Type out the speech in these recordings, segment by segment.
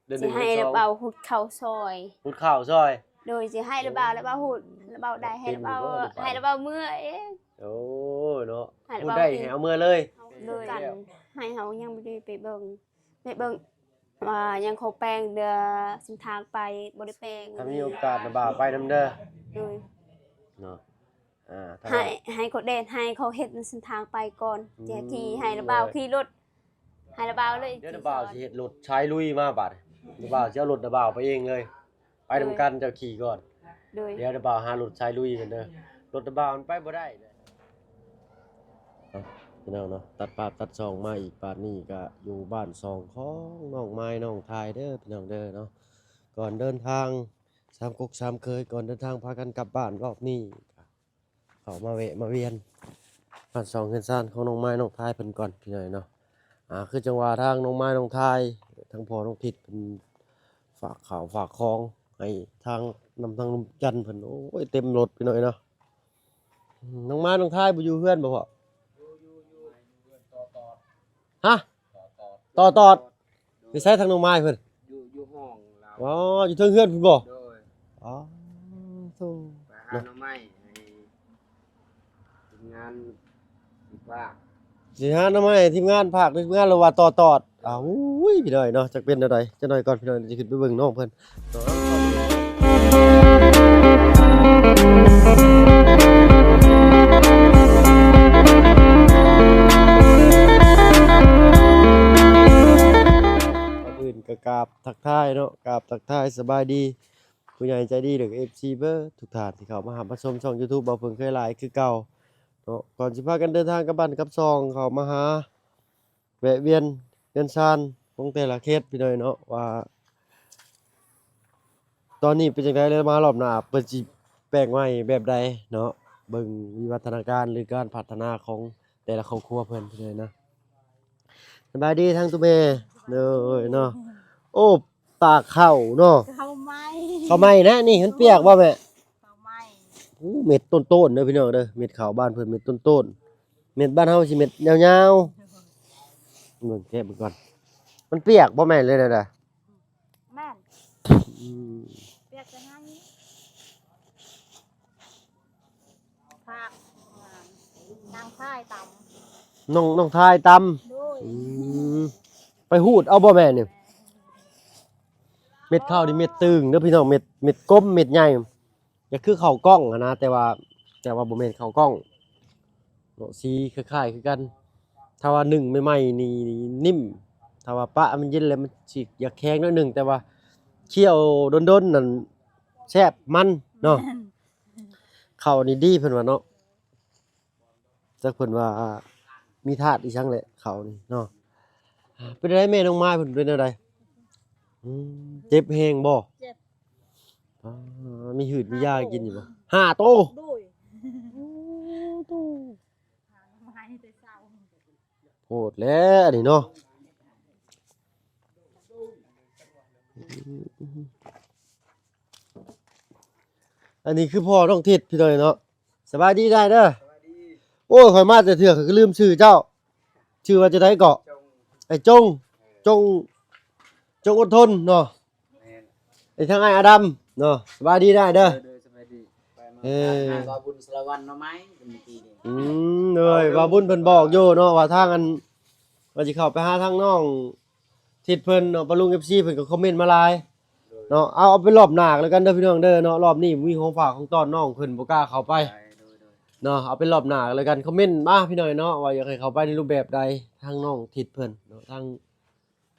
เดือนห สิ นึ่ง ให้ เดือนส ระ อง เบาหุดเข้าซอย หุดข้าวซอย โดยสิให้ระเบาหุดระเบาได้ให้ระเบาให้ระเบาเมื่อเอง โอ้เนาะ ให้ระ พูด เบา ได้ เอง ให้เอามือเลย โดยกันให้เฮายังบ่ได้ไปเบิ่งว่ายังเขาแปลงเดือสินทางไปบ่ได้แปลง ถ้ามีโอกาสนะบ่าวไปนำเด้อ โดย เนาะถ้า ให้เขาเดินให้เขาเฮ็ดเส้นทางไปก่อนแจกขี่ให้ระเบาขี่รถให้ระเบาเลย เดี๋ยวนะบ่าวสิเฮ็ดรถใช้ลุยมาบัดนะบ่าวสิเอารถนะบ่าวไปเองเลย ไปนำกันเจ้าขี่ก่อน โดย เดี๋ยวนะบ่าวหารถใช้ลุยกันเด้อรถนะบ่าวมันไปบ่ได้พี่น้องเนาะตัดปาดตัดซองมาอีกปาดนี้ก็อยู่บ้านซองของน้องไม้น้องทายเด้อพี่น้องเด้อเนาะก่อนเดินทางสามกุกสามเคยก่อนเดินทางพากันกลับบ้านรอบนี้เขามาแวะมาเวียนบ้านซองเฮือนซ่านของน้องไม้น้องทายเพิ่นก่อนพี่น้องเนาะคือจังหวะทางน้องไม้น้องทายทั้งพ่อน้องทิศเพิ่นฝากข่าวฝากของให้ทางนำทางลุงจันทร์เพิ่นโอ้ยเต็มรถพี่น้องเนาะน้องไม้น้องทายบ่อยู่เฮือนบ่พ่อฮะตอดไปใช้ทางน้องไม้เพิ่นอยู่ห้องเรา อ๋ออยู่เทิงเฮือนเพิ่นบ่ โดย อ๋อโธ่ ไปหาหน่อไม้ให้ทีมงานอีกว่า สิหาหน่อไม้ทีมงานภาคทีมงานเราว่าตอดอ้าวอุ้ยพี่น้อยเนาะจักเป็นอะไรจักหน่อยก่อนพี่น้อยสิขึ้นไปเบิ่งน้องเพิ่นก็กราบทักทายเนาะกราบทักทายสบายดีผู้ใหญ่ใจดีเด้อ FC เบิดทุกท่านที่เข้ามาหามาชมช่อง YouTube บ่าวเพิ่งเคยหลายคือเก่าเนาะก่อนสิพากันเดินทางกลับบ้านกลับซองเข้ามาหาแวะเวียนเงินซานของแต่ละเขตพี่น้อยเนาะว่าตอนนี้เป็นจังได๋แล้วมารอบหน้าเพิ่นสิแปลงใหม่แบบใดเนาะเบิ่งวิวัฒนาการหรือการพัฒนาของแต่ละครอบครัวเพิ่นพี่น้อยนะสบายดีทั้งตุแม่เด้อเนาะโอ้ตากข้าวเนาะ เขาไม่ ข้าวไหม้นะนี่มันเปียกบ่แม่ เขาไม่ เม็ดต้นๆเด้อพี่น้องเด้อเม็ดข้าวบ้านเพิ่นเม็ดต้นๆเม็ดบ้านเฮาสิเม็ดยาวๆเบิ่งแกะเบิ่งก่อนมันเปียกบ่แม่นเลยนะ แม่น อืม เปียกจะให้ภาคนางค่ายต่ น้องทายตำ ำด้วย ไปหูดเอาบ่แม่นี่เม็ดข้าวนี่เม็ดตึงเด้อพี่น้องเม็ดกลมเม็ดใหญ่อย่าคือข้าวกล้องอะนะแต่ว่าบ่แม่นข้าวกล้องเนาะสีคล้ายๆคือกันถ้าว่านึ่งใหม่ๆนี่นิ่มถ้าว่าปะมันเย็นแล้วมันสิอยากแข็งนิดนึงแต่ว่าเคี่ยวดนๆนั่นแซ่บมันเนาะข้าวนี่ดีเพิ่นว่าเนาะจักเพิ่นว่ามีธาตุอีจังแหละข้าวนี่เนาะเป็นไดแม่น้องไม้เพิ่นเป็นจังไดเจ็บแฮงบ่ เจ็บ อ๋อมีหืดมียากินอยู่บ่ห้าโต ด้วยไม่แต่เศร้า โหดแล้วอันนี้เนาะอันนี้คือพ่อน้องทิศพี่น้อยเนาะสบายดีได้เด้อ สวัสดี โอ้ยข่อยมาแต่เถื่อข่อยก็ลืมชื่อเจ้า ชื่อว่าจะได้เกาะ จง ไอ้จงอดทนเนาะ แม่น ไอ้ทางไอ้อาดัมเนาะสบายดีได้เด้อ โดยสวัสดีไปมา เออ หาบุญสารวันเนาะไหมเมื่อกี้นี่ เลยว่าบุญเพิ่นบอกอยู่เนาะว่าทางอันว่าสิเข้าไปหาทางน้องทิศเพิ่นเนาะปะลุง FC เพิ่นก็คอมเมนต์มาหลายเนาะเอาไปรอบหน้าแล้วกันเด้อพี่น้องเด้อเนาะรอบนี้มีของฝากของต้อนน้องเพิ่นบ่กล้าเข้าไป โดย เนาะเอาเป็นรอบหน้าแล้วกันคอมเมนต์มาพี่หน่อยเนาะว่าอยากให้เขาไปในรูปแบบใดทางน้องทิศเพิ่นเนาะทาง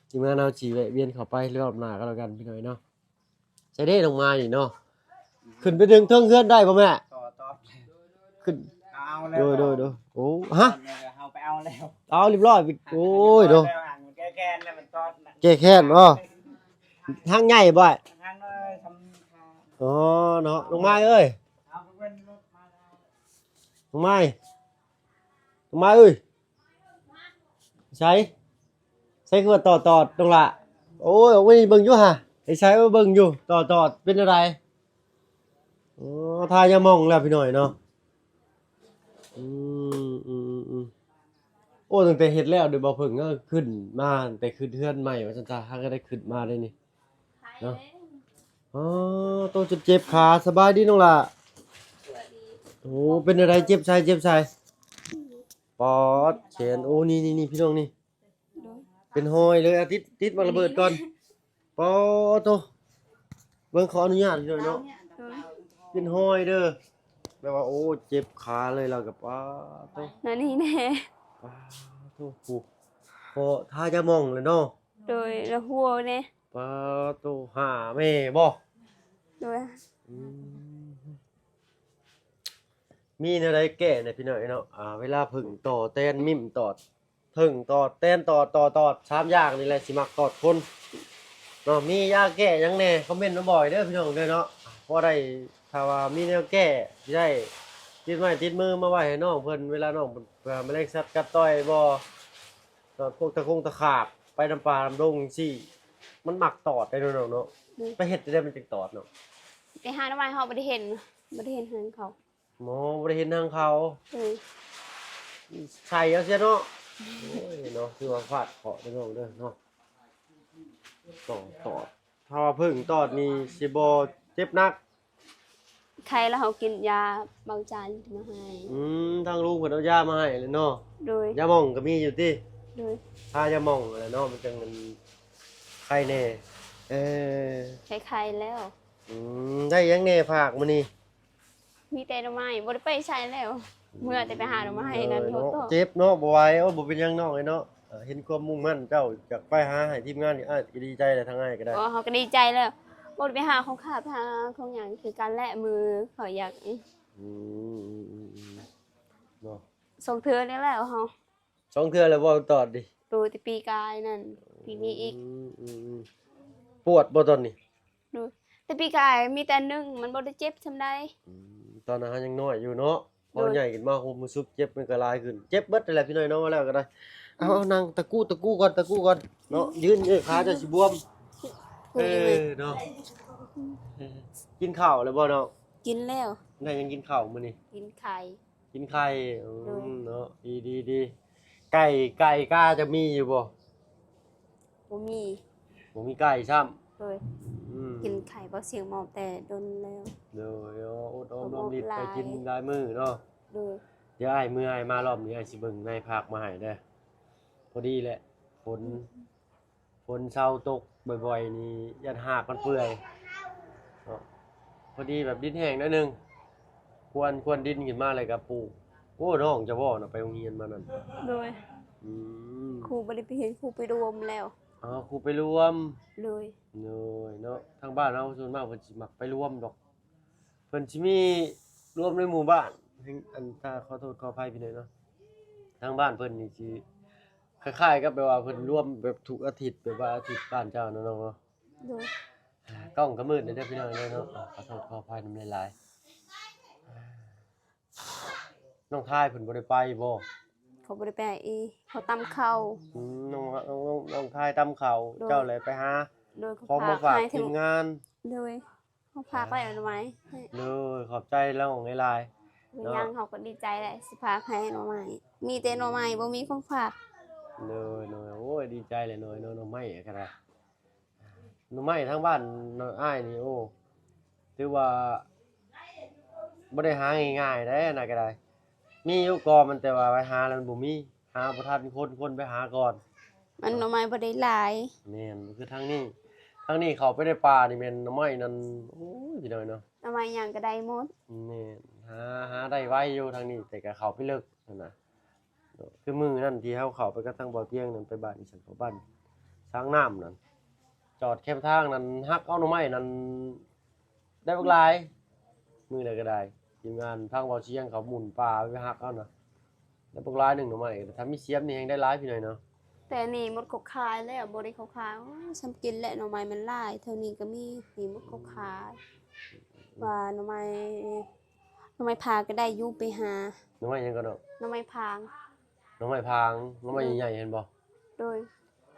ทีมงานเอาจีแวะเวียนเข้าไปรอบหน้าก็แล้วกันพี่หน่อยเนาะใช้ได้ลงมานี่เนาะขึ้นไปดึงเทิงเฮือนได้บ่แม่ ต่อ ขึ้น เอาแล้ว โดโอ้ฮะ เอาไปเอาแล้ว เอาเรียบร้อยไปโอ้ยโด มันแก้แค้นแล้วมันตอดน่ะ แก้แค้นบ่ทางใหญ่บ่ ทางเลยทำทาง อ๋อเนาะลงมาเอ้ย เอาไปเว้นรถมาแล้ว ลงมาเอ้ยใช้คือว่าต่อตรงละโอ้ยเอาไว้เบิ่งอยู่ฮะไอ้ใช้ว่าเบิ่งอยู่ต่อเป็นอะไรอ๋อทายามองแล้วพี่หน่อยเนาะโอ้ตั้งแต่เฮ็ดแล้วเดี๋ยวบ่เพิ่งก็ขึ้นมาตั้งแต่ขึ้นเฮือนใหม่ว่าซั่นจ้าหาก็ได้ขึ้นมาได้นี่ เนาะอ๋อโตจนเจ็บขาสบายดีน้องล่ะโอ้เป็นอะไรเจ็บใส่ปอดแขนโอ้นี่พี่น้องนี่ โดย เป็นหอยเลยอาทิตย์ติดมาระเบิดก่อนปอดโตเบิ่งขออนุญาตพี่น้องเนาะ โดย เป็นหอยเด้อแปลว่าโอ้เจ็บขาเลยเรากับปาดโต นั่นนี่แน่ ปาดโตผูกพอถ้าจะมองเลยเนาะ โดยละหัวแน่ ปาดโตหาแม่บ่ โดย อืมมีแนวใดแก้เนี่ยพี่น้อยเนาะเวลาผึ่งต่อแตนมิ่มตอดผึ่งตอดแตนตอด3อย่างนี่แหละสิมักตอดคนเนาะมียาแก้หยังแหน่คอมเมนต์มาบ่อยเด้อพี่น้องเด้อเนาะพอได้ถ้าว่ามีแนวแก้สิได้ติดไม้ติดมือมาไว้ให้น้องเพิ่นเวลาน้องเพิ่นแมลงสัตว์กัดต่อยบ่ตอดพวกตะขาบไปน้ำปลาน้ำดงจังซี่มันมักตอดได้เนาะเนาะไปเฮ็ดได้มันจึงตอดเนาะ ไปหาหน่อไม้เฮาบ่ได้เห็นเฮือนเขา หมอบ่ได้เห็นทางเขา โดย ใส่เอาเสียเนาะโอ้ยเนาะคือว่าฟาดเคาะได้เนาะเด้อเนาะตอดถ้าว่าพึ่งตอดนี่สิบ่เจ็บหนัก ใครแล้วเฮากินยาเบาจานมาให้ ทางลุงเพิ่นเอายามาให้เลยเนาะ โดย ยาหม่องก็มีอยู่ติ โดย ถ้ายาหม่องนั่นแหละเนาะมันจังมันไข้แน่เออ ใครๆแล้ว ได้หยังแน่ฝากมื้อนี้ มีแต่หน่อไม้บ่ได้ไปใช้แล้ว เมื่อแต่ไปหาหน่อไม้นั่นโท เนาะ ษ เจ็บเนาะบ่ไหวโอ้บ่เป็นหยังน้องไอ้เนาะเห็นความมุ่งมั่นเจ้าอยากไปหาให้ทีมงานนี่อ้ายก็ดีใจแหละทางอ้ายก็ได้ อ๋อเขาก็ดีใจแล้วบ่ได้ไปหาของข้าพาของหยังคือการแลมือเขาอยาก อืมเนาะ ส่งเทื่อนี่แหล้วเฮา สองเทื่อแล้วบ่ตอดดิ ดูแต่ปีกายนั่นปีนี้อีก มปวดบ่ตอนนี้ ดูแต่ปีกายมีแต่นึ่งมันบ่ได้เจ็บซำใด ตอนนั้นยังน้อยอยู่เนาะพอ โดย ใหญ่ขึ้นมาโหรู้สึกเจ็บมันก็หลายขึ้นเจ็บเบิดนั่นแหละพี่น้อยเนาะว่าแล้วก็ได้เอานั่งตะกู้ก่อนเนาะยืนขาจะสิบวม คุยเลย เนาะกินข้าวแล้วบ่เนาะ กินแล้ว ได้ยังกินข้าวมื้อนี้ กินไข่ กินไข่โดย เนาะดีไก่กล้าจะมีอยู่บ่ บ่มี บ่มีไก่ซ้ำ เลย อืม กินไข่บ่เสียงหมอบแต่ดนแล้ว เดี๋ยวอดอม บ่ ลมดิด หลาย ไปกินหลายมื้อเนาะ เลย เดี๋ยวไอ้ายมือไอ้ายมารอบนี้ไอ้ายสิเบิ่งในภาคมาให้เด้อพอดีแหละฝนเช้าตกบ่อยๆนี่ยันหากมันเปื่อยเนาะพอดีแบบดินแห้งหนิดนึงควรดินขึ้นมาเลยกับปลูกโอ้น้องจะบ่น่ะไปโรงเรียนมานั่น เลย อืม ครูบ่ได้ไปเห็นครูไปรวมแล้ว อ๋อครูไปรวม เลย เนยเนาะทางบ้านเราส่วนมากเพิ่นสิมักไปรวมดอกเพิ่นสิมีรวมในหมู่บ้านอันถ้าขอโทษขออภัยพี่น้อยเนาะทางบ้านเพิ่นนี่สิคล้ายๆกับแบบว่าเพิ่นรวมแบบทุกอาทิตย์แบบว่าอาทิตย์บ้านเจ้าเนาะเนาะ เลย กล้องก็มืดเด้อพี่น้องเนาะขอโทษขออภัยนำหลายๆน้องทายเพิ่นบ่ได้ไปบ่ เขาบ่ได้ไปอีเขาตำข้าว น้องทายตำข้าวเจ้าเลยไปหา โดยเขา ของมาฝาก ให้ ทีมงาน เลยเขาพากไว้เอาไว้ให้ เลยขอบใจแล้วของหลายๆ เนาะ ยังเขาก็ดีใจแหละสิพากให้หน่อไม้มีแต่หน่อไม้บ่มีของฝาก เนยโอ้ยดีใจเลยเนยน้องไม้ก็ได้น้องไม้ทั้งบ้านน้องอ้ายนี่โอ้ถือว่าบ่ได้หาง่ายๆได้นะก็ได้มีอยู่กอมันแต่ว่าไปหาแล้วมันบ่มีหาบ่ทันคนไปหาก่อน มันหน่อไม้บ่ได้หลาย แม่นคือทางนี้เขาไปในป่านี่แม่นน้องไม้นั่นโอ้ยพี่น้อยเนาะ หน่อไม้หยังก็ได้หมด แม่นหาได้ไว้อยู่ทางนี้แต่ก็เขาไปเลิกนั่นน่ะเนาะคือมื้อนั้นที่เฮาเข้าไปกับทางบ่อเตียงนั่นไปบ้านอีสันเขาบ้านช้างน้ำนั่น จอดแคมทางนั้นฮักเอาหน่อไม้นั้นได้บักหลายมือใดก็ได้ทีมงานทางเบาเชียงเขาหมุนป่าไปฮักเอานะได้บักหลายหนึ่งหน่อไม้แต่ถ้ามีเสียมนี่ยังได้หลายพี่หน่อยเนาะ แต่นี่หมดเขาขายแล้วบ่ได้เขาขายโอ้ยฉันกินแหละหน่อไม้มันหลายเท่านี้ก็มีนี่หมดเขาขายว่าหน่อไม้พาก็ได้อยู่ไปหา หน่อไม้ยังก็เนาะ หน่อไม้พาง หน่อไม้พางหน่อไม้ใหญ่ๆเห็นบ่ โดย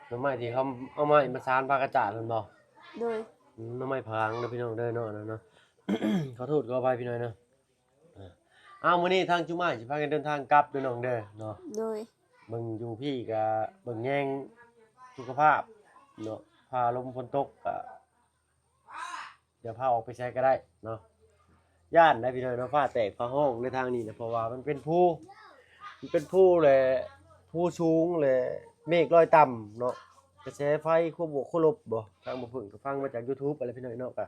หน่อไม้ที่เขาเอาไม้มาซานปลากระจาดเห็นบ่ โดย หน่อไม้พางเด้อพี่น้องเด้อเนาะเนาะ ขอโทษขออภัยพี่หน่อยเนาะอ้าวมื้อนี้ทางจุมาสิพากันเดินทางกลับเด้อน้องเด้อเนาะ โดย เบิ่งอยู่พี่ก็เบิ่งแยงสุขภาพเนาะพาลมฝนตกก็ จะพาออกไปใช้ก็ได้เนาะย่านได้พี่น้อยเนาะฟ้าแตกฟ้าห้องในทางนี้นะเพราะว่ามันเป็นภูเลยภูสูงเลยเมฆลอยต่ำเนาะกระแสไฟควบวกควบลบบ่ทางบ่เพิ่งก็ฟังมาจาก YouTube อะไรพี่น้อยเนาะก็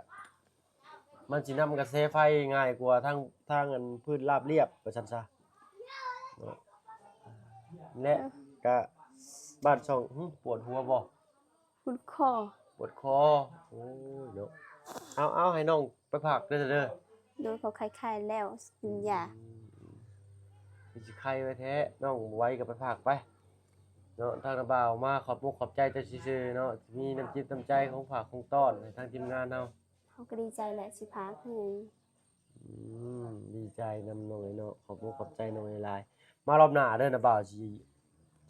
มันสินำกระแสไฟง่ายกว่าทางอันพื้นราบเรียบว่าซั่นซะเนาะและก็บ้านช่องปวดหัวบ่ คุณคอ ปวดคอโอ้ยเนาะเอาให้น้องไปพักเด้อ โดยเขาคล้ายๆแล้วกินยา สิไข้ไว้แท้น้องไว้ก็ไปพักไปเนาะทางระบ่าวมาขอบมุกขอบใจเจ้าซื่อๆเนาะมีน้ำจิตน้ำใจของฝากของต้อนให้ทางทีมงานเฮา เขาก็ดีใจแหละสิพาเพิ่น ดีใจนำน้องเนาะขอบมุกขอบใจน้องหลายๆมารอบหน้าเด้อนะบ่าวสิ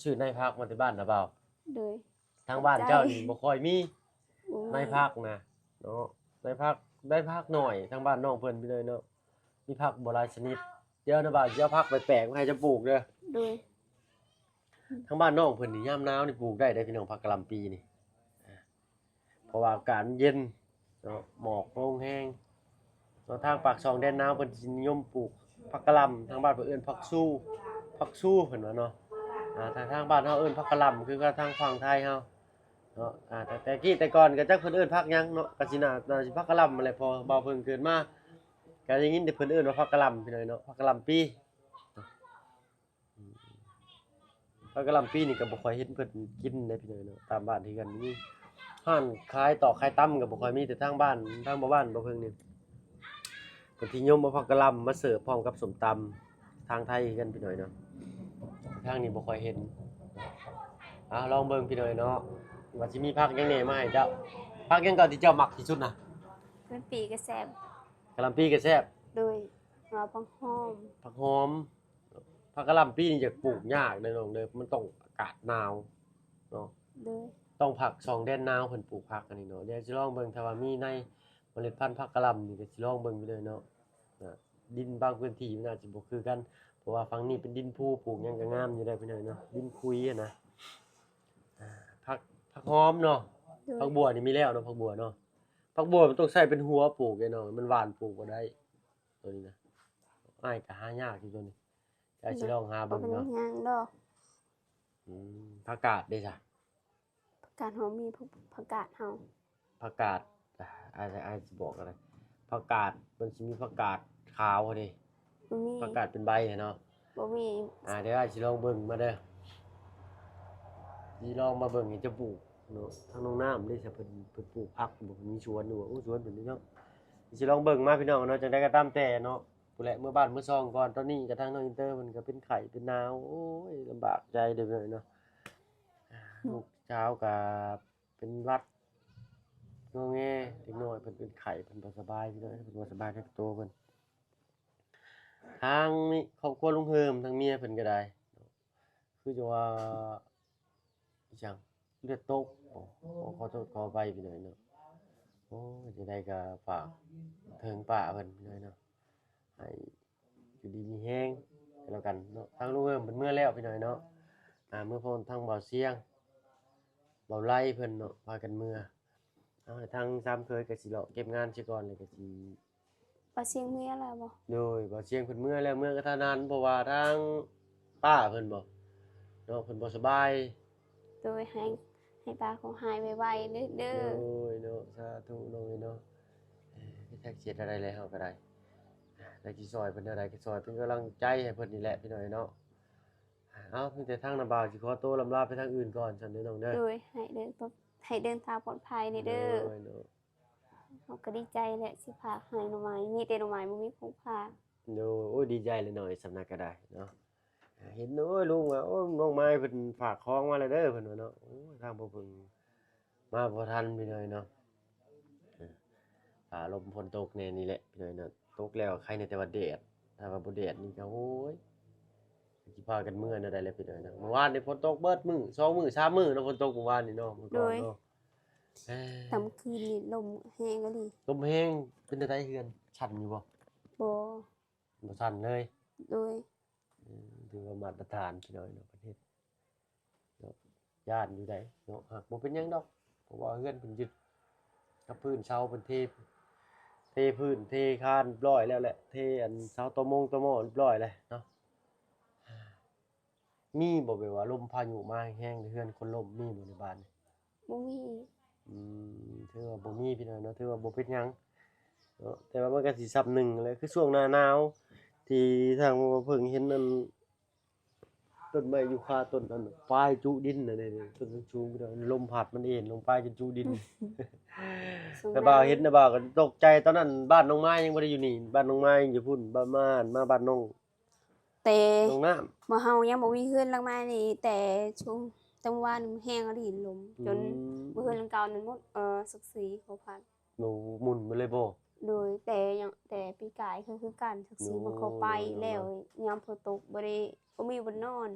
ชื่อนายพักมาที่บ้านนะบ่าว โดย ทางบ้านเจ้านี่บ่ค่อยมี โอ้ย นายพักนะเนาะนายพักได้พักหน่อยทางบ้านน้องเพิ่นไปเลยเนาะมีผักบ่หลายชนิดเดี๋ยวนะบ่าวสิเอาผักไปแปลกมาให้จะปลูกเด้อ โดย ทางบ้านน้องเพิ่นนี่ยามหนาวนี่ปลูกได้พี่น้องผักกะหล่ำปีนี่เพราะว่าอากาศมันเย็นเนาะหมอกลงแห้งเนาะทางปากช่องแดนหนาวเพิ่นสินิยมปลูกผักกะหล่ำทางบ้านเพิ่นเอิ้นผักสู้เพิ่นว่าเนาะทางบ้านเฮาเอิ้นผักกะหล่ำคือก็ทางฝั่งไทยเฮาเนาะแต่ก่อนก็จักเพิ่นเอิ้นผักหยังเนาะก็สิน่าสิผักกะหล่ำนั่นแหละพอบ่าวเพิ่นเกิดมาก็ได้ยินแต่เพิ่นเอิ้นว่าผักกะหล่ำพี่น้องเนาะผักกะหล่ำปี ผักกะหล่ำปีนี่ก็บ่ค่อยเห็นเพิ่นกินได้พี่น้อยเนาะตามบ้านที่กันมีร้านขายตอกขายตำก็บ่ค่อยมีแต่ทางบ้านทางบ่บ้านบ่เพิ่งนี่เพิ่นสินิยมเอาผักกะหล่ำมาเสิร์ฟพร้อมกับส้มตำทางไทยกันพี่น้อยเนาะทางนี้บ่ค่อยเห็นลองเบิ่งพี่น้อยเนาะว่าสิมีผักหยังแหน่มาให้เจ้าผักหยังก็ที่เจ้ามักที่สุดนะ เป็นปีกระแซบ กะหล่ำปีก็แซ่บ โดยมาพังหอม ผักหอมผักกะหล่ำปีนี่จะปลูกยากเด้อน้องเด้อมันต้องอากาศหนาวเนาะ โดย ต้องผักสองแดนหนาวเพิ่นปลูกผักอันนี้เนาะเดี๋ยวสิลองเบิ่งถ้าว่ามีในเมล็ดพันธุ์ผักกะหล่ำนี่ก็สิลองเบิ่งไปเลยเนาะดินบางพื้นที่มันอาจสิบ่คือกันเพราะว่าฝั่งนี้เป็นดินภูปลูกหยังก็งามอยู่ได้พี่น้อยเนาะดินคุยอะนะผักหอมเนาะ โดย ผักบัวนี่มีแล้วเนาะผักบัวเนาะผักบัวมันต้องใช้เป็นหัวปลูกเนาะมันหวานปลูกบ่ได้ตัวนี้นะอ้ายก็หายากอยู่ตัวนี้แต่สิลองหา บ่ เบิ่ง เป็น เนาะ หยังดอก ผักกาดเด้จ้ะ ผักกาดหอมมีผักกาดเฮา ผักกาดอาจจะบอกอะไรผักกาดมันจะมีผักกาดขาวดิ บ่มี ผักกาดเป็นใบเนาะ บ่มี เดี๋ยวอาจจะลองเบิ่งมาเด้อสิลองมาเบิ่งให้จะปลูกเนาะทางน้องน้ำได้จะเพิ่นปลูกผักบ่มีสวนอยู่โอ้สวนเป็นนี่เนาะสิลองเบิ่งมาพี่น้องเนาะจังได๋ก็ตามแต่เนาะผู้แหละเมื่อบ้านเมื่อซองก่อนตอนนี้ก็ทางน้องอินเตอร์มันก็เป็นไข้เป็นหนาวโอ้ยลำบากใจเด้อเนาะลูกเช้าก็เป็นหวัด งอแงเด็กน้อยเพิ่นเป็นไข้เพิ่นบ่สบายพี่น้อยเพิ่นบ่สบายทั้งตัวเพิ่นทางนี้ครอบครัวลุงเฮิมทางเมียเพิ่นก็ได้คือจะว่าอีหยังเลือดตกขอโทษขออภัยพี่น้อยเนาะโอ้ยจังได๋ก็ฝากถึงป้าเพิ่นพี่น้อยเนาะให้อยู่ดีมีแฮงก็แล้วกันเนาะทางลุงเฮิมเพิ่นเมื่อแล้วพี่น้อยเนาะเมื่อพ้นทางเบาเสียงเบาไล่เพิ่นเนาะพากันเมื่อทางซ้ำเคยก็สิเลาะเก็บงานซิก่อนเลยก็สิ บ่เสียงเมียแล้วบ่ โดยบ่เชียงเพิ่นเมื่อแล้วเมื่อกระทานั้นเพราะว่าทางป้าเพิ่นบ่เนาะเพิ่นบ่สบาย โดยให้ป้าเขาหายไวๆเด้อ โดยเนาะสาธุน้อยเนาะพี่แท็กเสียอะไรเลยเฮาก็ได้ได้สิซอยเพิ่นได้ก็ซอยเป็นกำลังใจให้เพิ่นนี่แหละพี่น้อยเนาะมีแต่ทางน้ำบ่าวสิขอตัวลำลาไปทางอื่นก่อนซั่นเด้อน้องเด้อ โดยให้เดินทางปลอดภัยนี่เด้อ โดยเนาะ เขาก็ดีใจแหละสิพาให้หน่อไม้มีแต่หน่อไม้บ่มีผู้พา โดยโอ้ยดีใจเลยหน่อยสำนักก็ได้เนาะเห็นโอ้ยลุงว่าโอ้น้องไม้เพิ่นฝากของมาแล้วเด้อเพิ่นว่าเนาะโอ้ยทางบ่เพิ่งมาบ่ทันพี่น้อยเนาะ ลมฝนตกแน่นี่แหละพี่น้อยเนาะตกแล้วใครในแต่ว่าแดดถ้าว่าบ่แดดนี่ก็โอ้ยสิพากันเมื่อนั่นได้แล้วพี่น้อยเนาะเมื่อวานนี่ฝนตกเบิดมื้อ2มื้อ3มื้อเนาะฝนตกเมื่อวานนี่เนาะเมื่อก่อนเนาะ ตำคืนนี่ลมแห้งก็ดี ลมแฮงเป็นจังไดเฮือนสั่นอยู่บ่ บ่ บ่สั่นเลย โดย ถือว่ามาตรฐานพี่น้อยเนาะประเทศเนาะย่านอยู่ได้เนาะหากบ่เป็นหยังดอกเพราะว่าเฮือนเพิ่นยึดกับพื้นเสาเพิ่นเท เทพื้นเทคานเรียบร้อยแล้วแหละเทอันเสาตะมงตะหม้อเรียบร้อยแล้วเนาะมีบ่แบบว่าลมพายุมาแห้งๆเฮือนคนล่มมีบ่ในบ้านนี่ บ่มี ถือว่าบ่มีพี่น้องเนาะถือว่าบ่เป็นหยังเนาะแต่ว่ามันก็สิซับหนึ่งแหละคือช่วงหน้าหนาวที่ทางว่าเพิ่งเห็นนั่นต้นไม้ยูคาต้นนั้นน่ะปลายจุดินน่ะนี่ๆต้นสูงๆพี่น้องลมพัดมันเอ็นลงไปจนจุดิน แต่บ่าวเห็นนะบ่าวก็ตกใจตอนนั้นบ้านน้องไม้ยังบ่ได้อยู่นี่บ้านน้องไม้ยังอยู่พุ่นบ้านม่านมาบ้านน้อง แต่ น้องน้ำ บ่เฮายังบ่มีเฮือนหลังใหม่นี่แต่ช่วงจังหวะนึงแห้งอดีลมจนบ่เฮือนหลังเก่านั้นหมดศักดิ์ศรีเขาพัด หนูหมุนมาเลยบ่ โดยแต่ปีกายคือการศักดิ์ศรีมันเข้าไปแล้วยามฝนตกบ่มีบ่นอน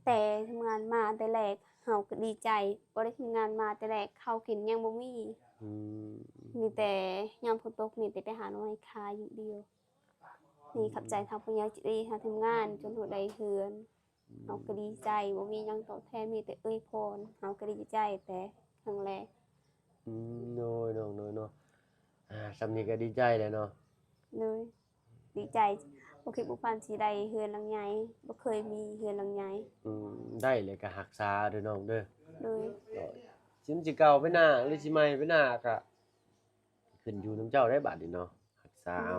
แต่ทำงานมาแต่แรกเฮาก็ดีใจบ่ได้ทำงานมาแต่แรกข้าวกินยังบ่มี อืม มีแต่ยามฝนตกมีแต่ไปหาหน่อไม้ขายอย่างเดียวนี่ขับใจทางปัญญาจิตดีทำงานจนหัวใดเฮือนเฮาก็ดีใจบ่มีหยังตอบแทนมีแต่เอ้ยพรเฮาก็ดีใจแต่ครั้งแรก โน้ยน้องสำนี้ก็ดีใจแหล้วเนาะ เลยดีใจบ่คิดบ่ฝันสิได้เฮือนหลังใหญ่บ่เคยมีเฮือนหลังใหญ่ ได้เลยก็รักษาเด้อน้องเด้อ เลย ก็สิมันสิเก่าไปหน้าหรือสิใหม่ไปหน้าก็ขึ้นอยู่นำเจ้าได้บาดนี้เนาะรักษาเอา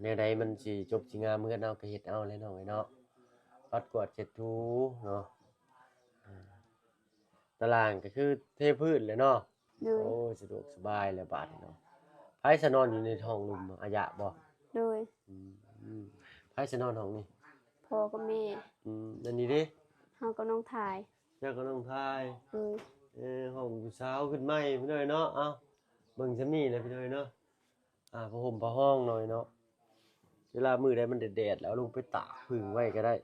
แนวใดมันสิจบสิงามเหมือนกันเอาก็เฮ็ดเอาเลยน้องเอ้ยเนาะปัดกวาดเช็ดถูเนาะอ่าตารางก็คือเทพื้นเลยเนาะ เลย โอ้สะดวกสบายเลยบาดนี้เนาะไผสินอนอยู่ในห้องลุมอายะบ่ เลย ไผสินอนห้องนี้ พ่อกับแม่ อันนี้ดิ เฮาก็น้องถ่าย เจ้าก็น้องทาย เลย ห้องผู้สาวขึ้นใหม่พี่น้อยเนาะเอ้าเบิ่งซำนี้แหละพี่น้อยเนาะผ้าห่มผ้าห้องหน่อยเนาะเวลามื้อใดมันแดดๆแล้วเอาลงไปตากผึ่งไว้ก็ได้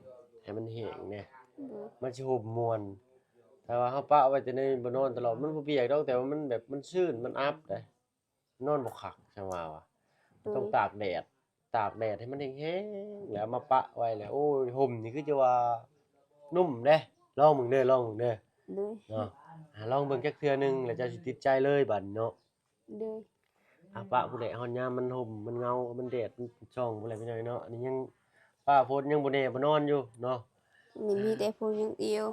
ให้มันแห้งแหน่ เลย มันสิห่มม่วนแต่ว่าเฮาปะไว้แต่ในบ่นอนตลอดมันบ่เปียกดอกแต่ว่ามันแบบมันชื้นมันอับได้นอนบ่คักจังว่าว่ะต้องตากแดดให้มันแห้งๆแล้วมาปะไว้แล้วโอ้ยห่มนี่คือจะว่านุ่มเด้ลองมึงเด้อ เลย เนาะลองเบิ่งจักเทื่อหนึงแล้วเจะสิติดใจเลยบัดนี้เนาะ เลย ปะผู้ใดฮอดยามมันห่มมันเงา มันแดดมันช่องผู้ใดพี่น้อยเนาะอันนี้ยังป้าโพดยังบ่แน่บ่นอนอยู่เนาะ นี่มีแต่ผู้อย่างเดียว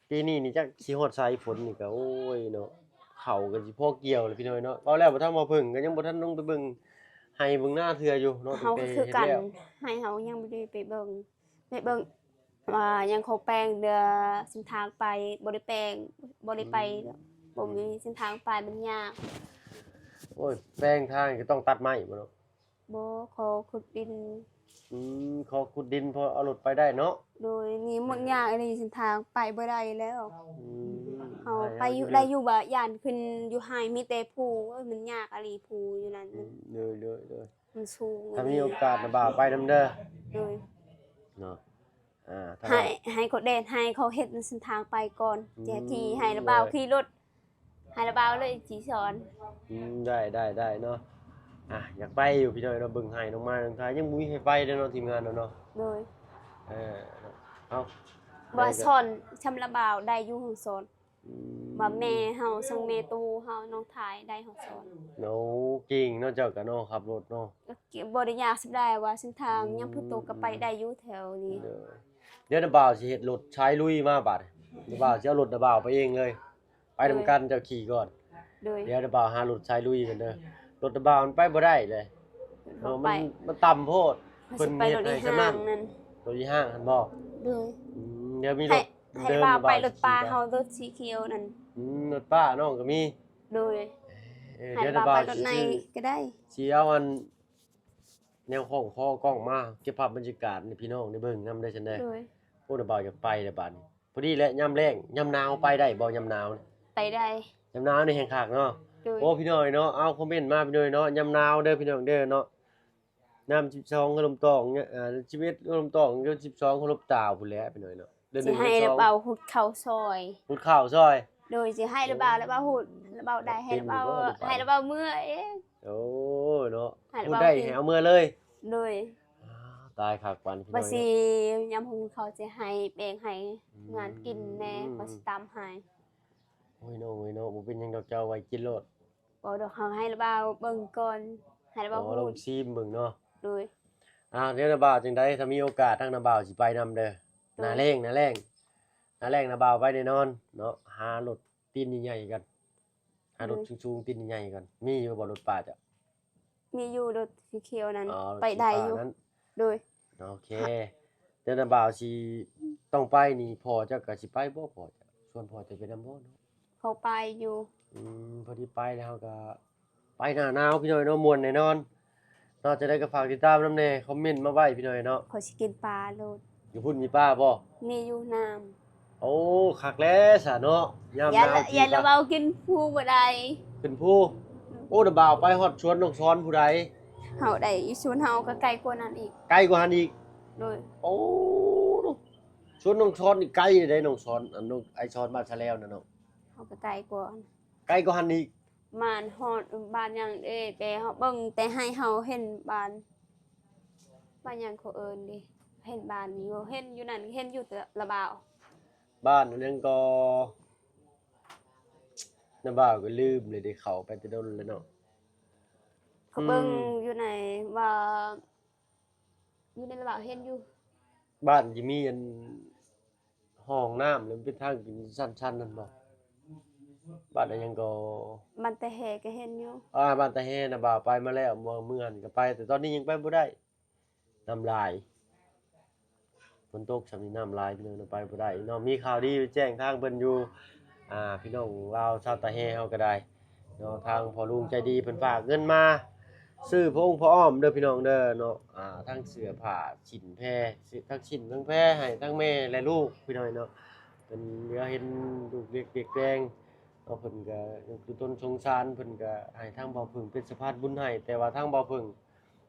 ปีนี้นี่จักสิฮอดสายฝนนี่ก็โอ้ยเนาะข้าวก็สิพอเกี่ยวเลยพี่น้อยเนาะเว้าแล้วบ่ทันมาเพิ่งก็ยังบ่ทันลงไปเบิ่งให้เบิ่งหน้าเทื่ออยู่เนาะตั้ เฮาง แต่ ก็คือ เฮ็ด กัน แล้ว ให้เฮายังบ่ได้ไปเบิ่งว่ายังเขาแปลงเดือเส้นทางไปบ่ได้แปลงบ่ได้ไปบ่มีเส้นทางไปมันยาก โอ้ยแปลงทางก็ต้องตัดไม้บ่เนาะ บ่ขอขุดดิน ขอขุดดินพอเอารถไปได้เนาะ โดยนี่มันยากอะไรเส้นทางไปบ่ได้แล้ว อืม เฮาไปอยู่ได้อยู่บ่ย่านขึ้นอยู่ไฮมีแต่ภูมันยากอะไรภูอยู่นั่น เด้อ มันสูง ถ้ามีโอกาสนะบ่าวไปนำเด้อ โดย เนาะถ้า ให้เขาเดนให้เขาเฮ็ดเส้นทางไปก่อนแจขี่ให้ระบ่าวขี่รถให้ระบ่าวเลยจีสอน ได้เนาะอยากไปอยู่พี่น้อยเนาะเบิ่งให้น้องมาน้องทายยังบ่มีให้ไปเด้อเนาะทีมงานเนาะ โดย เออเอา บ่สอนชำระบ่าวได้อยู่ของสอน อืม บ่แม่เฮาสังแม่ตูเฮาน้องทายได้ของสอน เนาะเก่งเนาะเจ้าก็เนาะขับรถเนาะ ก็บ่ได้ยากสิได้ว่าเส้นทางยังพุโตก็ไปได้อยู่แถวนี้ เดี๋ยวนะบ่าวสิเฮ็ดรถใช้ลุยมาบัดเดี๋ยวบ่าวสิเอารถนะบ่าวไปเองเลย ไปนำกันเจ้าขี่ก่อน โดย เดี๋ยวนะบ่าวหารถใช้ลุยกันเด้อรถนะบ่าวมันไปบ่ได้เลย เขา มั ไป มันต่ำโพด เขาสิไปรถอี ซะ ห้างนั่น รถอีห้างหั่นบ่ โดย เดี๋ยวมีร ให้ ถ ให้บ่าว นะ ไปรถปลาเฮารถสีเขียวนั่น รถป้าน้องก็มี โดย ให้ เดี๋ยวนะ บ่าว บ่า ไป ว รถใน สิ ก็ได้ สิเอาอันแนวของคอกล้องมาเก็บภาพบรรยากาศให้พี่น้องได้เบิ่งนำได้ซั่นได้ โดย โอ้นะบ่าวอยากไปเด้อบัดนี้พอดีแหละยามแล้งยามหนาวไปได้บ่ยามหนาวนี่ ไปได้ ยามหนาวนี่แห่งคักเนาะ โดย โอ้พี่น้อยเนาะเอาคอมเมนต์มาพี่น้อยเนาะยามหนาวเด้อพี่น้องเด้อเนาะน้ำ12ขนมตองเนี่ยชีวิตขนมตองจน12ขนมตาวพุ่นแหละพี่น้อยเนาะเดือน สิ 1 ให้ เดือน ระ 2 เบาหุดเข่าซอย หุดข้าวซอย โดยสิให้ระเบาหุดระเบาได้ให้ระเบา เป็นอยู่บ่ระเบา ให้ระเบาเมื่อเอง โอ้เนาะ ให้ พูด เบา ได้ กิน ให้เอามือเลย โดย ตายคักปานพี่น้ บ่ อย สิยามหุงเขาสิให้แบ่งให้งานกินแน่บ่สิตามให้ โอ้ยน้องบ่เป็นหยังดอกเจ้าไว้กินโลด บ่ดอกเฮาให้ระบ่าวเบิ่งก่อนให้ระบ่าว อ๋อ พู ลอง ด ชิมเบิ่งเนาะ โดย เดี๋ยวนาบ่าวจังได๋ถ้ามีโอกาสทางนาบ่าวสิไปนำเด้อหน้าแรงหน้าแรงนาบ่าวไปแน่นอนเนาะหารถตีนใหญ่ๆกันหารถสูงๆตีนใหญ่ๆกันมีอยู่บ่รถป้าจ้ะ มีอยู่รถสีเขียวนั้น อ๋อรถ ไปได้อยู่ สีฟ้านั้น โดย โอเคเดี๋ยวนาบ่าวสิต้องไปนี่พ่อเจ้าก็สิไปบ่พ่อจ้ะชวนพ่อจะไปนำบ่เนาะ เขาไปอยู่ พอดีไปแล้วก็ไปหน้าหนาวพี่น้อยเนาะม่วนแน่นอนเนาะจะได้ก็ฝากติดตามนำแน่คอมเมนต์มาไว้พี่น้อยเนาะ เขาสิกินปลาโลด อยู่พุ่นมีป้าบ่ มีอยู่น้ำ โอ้คักแล้วซะเนาะยามหนาว อย่าระเบากินผู้บ่ได้ ขึ้นผู้โอ้เดยวบ่าวไปฮอดชวนน้องซ้อนผู้ใด เฮาได้อีสวนเฮาก็ไกลกว่านั้นอีก ไกลกว่าหันอีก โดย โอ้ชวนน้องซ้อนนี่ไกลได้น้องซ้อนอันน้องไอ้ซ้อนบ้านชะแล้วน่ะเนาะ เฮาก็ไกลกว่า ไกลกว่าหันอีก บ้านฮอดบ้านหยังเด้แต่เฮาเบิ่งแต่ให้เฮาเห็นบ้านหยังเขาเอิ้นดิเห็นบ้านอยู่เห็นอยู่นั่นเห็นอยู่แต่ละบ่าว บ้านอันนั้นก็น้าบ่าวก็ลืมเลยได้เข้าไปแต่โดนแล้วเนาะ เขาเบิ่งอยู่ไหนว่าอยู่ในละบ่าวเห็นอยู่ บ้านสิมีอันห้องน้ำแล้วมันเป็นทางกินชันๆนั่นบ่บ้านอันยังก็ มันแต่แหก็เห็นอยู่ บ้านตาแฮน่ะบ่าวไปมาแล้วเมื่อนั้นก็ไป แต่ตอนนี้ยังไปบ่ได้น้ำลายฝนตกสำนี้น้ำลายพี่น้องไปบ่ได้เนาะมีข่าวดีแจ้งทางเพิ่นอยู่พี่น้องลาวชาวตาแฮเฮาก็ได้เนาะทางพ่อลุงใจดีเพิ่นฝากเงินมาซื้อพระองค์พระอ้อมเด้อพี่น้องเด้อเนาะทั้งเสื้อผ้าชิ้นแพรทั้งชิ้นทั้งแพรให้ทั้งแม่และลูกพี่น้องเนาะเพิ่นเหลือเห็นลูกเล็กเด็กแดงเนาะเพิ่นก็คือต้นสงสารเพิ่นก็ให้ทางบ่าวพึ่งเป็นสะพานบุญให้แต่ว่าทางบ่าวพึ่ง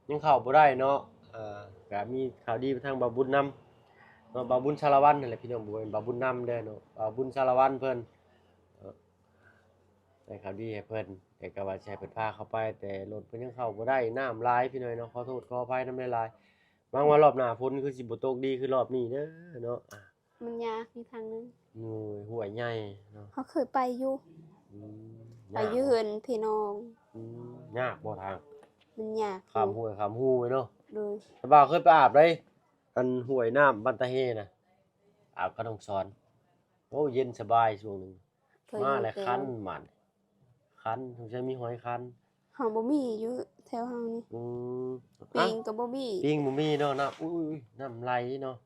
ยังเข้าบ่ได้เนาะก็มีข่าวดีไปทางบ่าวบุญนำเนาะบ่าวบุญชาละวันนั่นแหละพี่น้องบ่แม่นบ่าวบุญนำเด้อเนาะบ่าวบุญชาละวันเพิ่นได้ข่าวดีให้เพิ่นแต่ก็ว่าสิให้เพิ่นพาเข้าไปแต่รถเพิ่นยังเข้าบ่ได้น้ำหลายพี่น้อยเนาะขอโทษขออภัยนำหลายๆหวังว่ารอบหน้าฝนคือสิบ่ตกดีคือรอบนี้เด้อเนาะมันยากอยู่ทางนึง โอ้ยห้วยใหญ่เนาะ เขาเคยไปอยู่ อืม ไปอยู่เฮือนพี่น้อง ยากบ่ทาง มันยาก ข้ามห้วยข้ามฮู้ไว้เนาะ โดย แต่บ่าวเคยไปอาบได้อันห้วยน้ำบันตะเฮน่ะอาบกระดองซอนโอ้เย็นสบายช่วงหนึง เคยอ มา ยู่ แล้ว แต่ คันมันคันสงสัยมีหอยคัน เฮาบ่มีอยู่แถวเฮานี่ อืม ปิงก็บ่มี ปิ้งบ่มีเนาะนะอุ้ยๆน้ำไหลเนาะ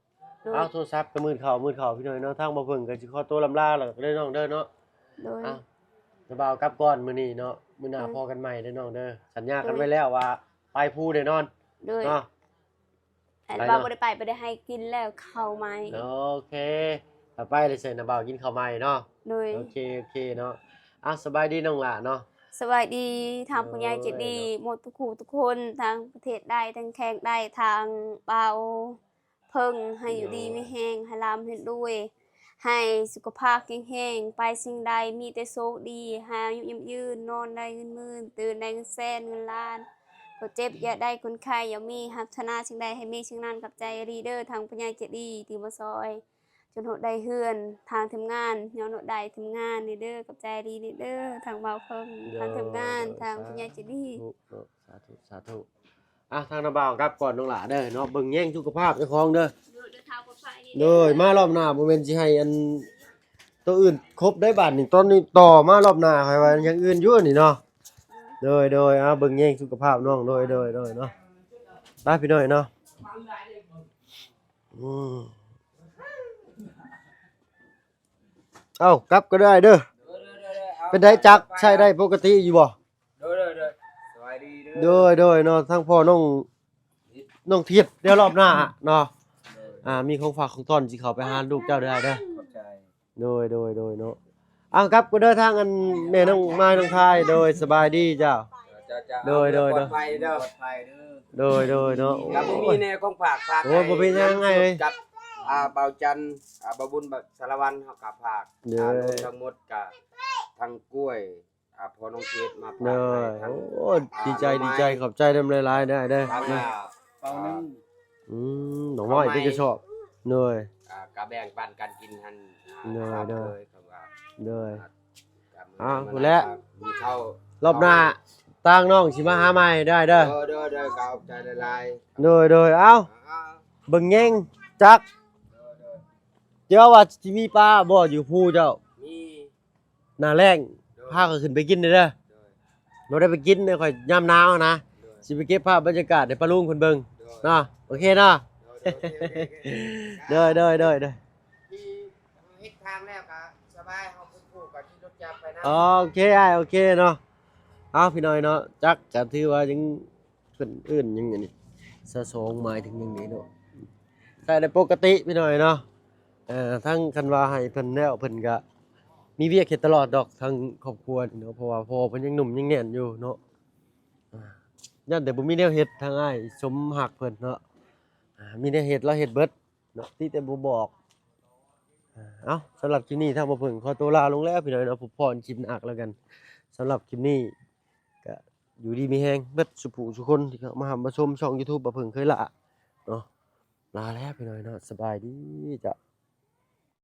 โดย เอาโทรศัพท์ก็มืดเข้าพี่น้อยเนาะทางบ่เพิ่งก็สิขอตัวลำลาแล้วก็เด้อน้องเด้อเนาะ โดย อ้าวจะบ่าวกลับก่อนมื้อนี้เนาะมื้อหน้าพอกันใหม่เด้อน้องเด้อสัญญากันไว้แล้วว่าไปภูแน่นอน โดย เนาะ แต่ ไป ว่า เนาะ บ่ได้ไปบ่ได้ให้กินแล้วเข้าไหม โอเคต่อไปเลยเชิญนะบ่าวกินข้าวใหม่เนาะ โดย โอเคเนาะสบายดีน้องหล่ะเนาะ สวัสดีทางผู้ใหญ่ใจดีหมดทุกคู่ทุกคนทางประเทศใดทางแขกใดทางเบาเพิ่งให้อยู่ดีมีแห้งให้รำให้ด้วยให้สุขภาพแข็งแรงไปสิ่งใดมีแต่โชคดีหาอายุยืนนอนได้เงินหมื่นตื่นได้เงินแสนเงินล้านก็เจ็บอย่าได้คนไข้อย่ามีหักชนะสิ่งใดให้มีสิ่งนั้นกับใจรีเดอร์ทางผู้ใหญ่ใจดีที่มาซอยจนหดได้เฮือนทางทำงานย้อนหดได้ทำงานรีเดอร์กับใจรีเดอร์ทางเบาเพิ่งทางทำงานทางผู้ใหญ่ใจดี สาธุทางนะบ่าวกลับก่อนน้องหล่ะเด้อเนาะเบิ่งแย่งสุขภาพเจ้าของเด้อเด้อมารอบหน้าบ่แม่นสิให้อันตัวอื่นครบได้บาทนี่ตอนนี้ต่อมารอบหน้าให้ว่าอย่างอื่นอยู่นี่เนาะโดยเบิ่งแย่งสุขภาพน้องโดยเนาะไปพี่น้อยเนาะเอ้ากลับก็ได้เด้อเป็นได้จักใช้ได้ปกติอยู่บ่ เด้อสวัสดีเด้อ โดยเนาะทั้งพ่อน้องเทียบเดี๋ยวรอบหน้าเนาะมีของฝากของต้อนสิเข้าไปหาลูกเจ้าได้เด้อ ขอบใจ โดยเนาะครับก็เดินทางกันแม่น้องไม้น้องทายโดยสบายดีเจ้า จะ โดย ปลอดภัยเด้อปลอดภัยเด้อ โดยเนาะ ครับบ่มีแนวของฝาก โอ้บ่เป็นยังไงเลย กับเบาจันทร์บ่บุญสารวัตรเฮาก็ฝาก เด้อ รวมทั้งหมดก็ทั้งกล้วยพอน้องเกดมาฝาก เด้อ ให้ทั้ง โอ้ดีใจขอบใจนำหลายๆได้เด้อ ทั้งเปานึง น้องน้อยก็จะชอบเด้อก ะแบ่งปันกันกินหั่น เด้อ เลยครับว่า เด้อ กับ พูดแล้ว มีข้าว รอบหน้าต่างน้องสิมาหาใหม่ได้เด้อ เด้อขอบใจหลาย โดยเอ้า ๆ เบิ่งแย่งจักเดี๋ยวว่าสิมีปลาบ่อยู่ภูเจ้า มี หน้าแล้งพาก็ขึ้นไปกินเด้อบ่ได้ไปกินเด้อข่อยยามหนาวนะสิไปเก็บภาพบรรยากาศให้ป้าลุงเพิ่นเบิ่งเนาะโอเคเนาะเด้อ ที่เฮ็ดทางแล้วก็สบายเฮาเป็นผู้กับที่รถจักรไปนะ โอเคอ้ายโอเคเนาะเอาพี่น้อยเนาะจักก็ถือว่ายังเพิ่นเอิ้นยังนี่สะสงหมายถึงอย่างนี้เนาะใช้ได้ปกติพี่น้อยเนาะทั้งคันว่าให้เพิ่นแล้วเพิ่นก็มีเวียกเฮ็ดตลอดดอกทั้งครอบครัวนี่เนาะเพราะว่าพ่อเพิ่นยังหนุ่มยังแน่นอยู่เนาะยันแต่บ่มีแนวเฮ็ดทางอ้ายสมฮักเพิ่นเนาะมีแนวเฮ็ดแล้วเฮ็ดเบิดเนาะที่แต่บ่บอกเอ้าสำหรับคลิปนี้ทางบ่เพิ่งขอตัวลาลงแล้วพี่น้อยเนาะพบพรคลิปหน้าแล้วกันสำหรับคลิปนี้ก็อยู่ดีมีแฮงเบิดสุผู้สุคนที่เข้ามาหามาชมช่อง YouTube บ่เพิ่งเคยละเนาะลาแล้วพี่น้อยเนาะสบายดีจ้ะ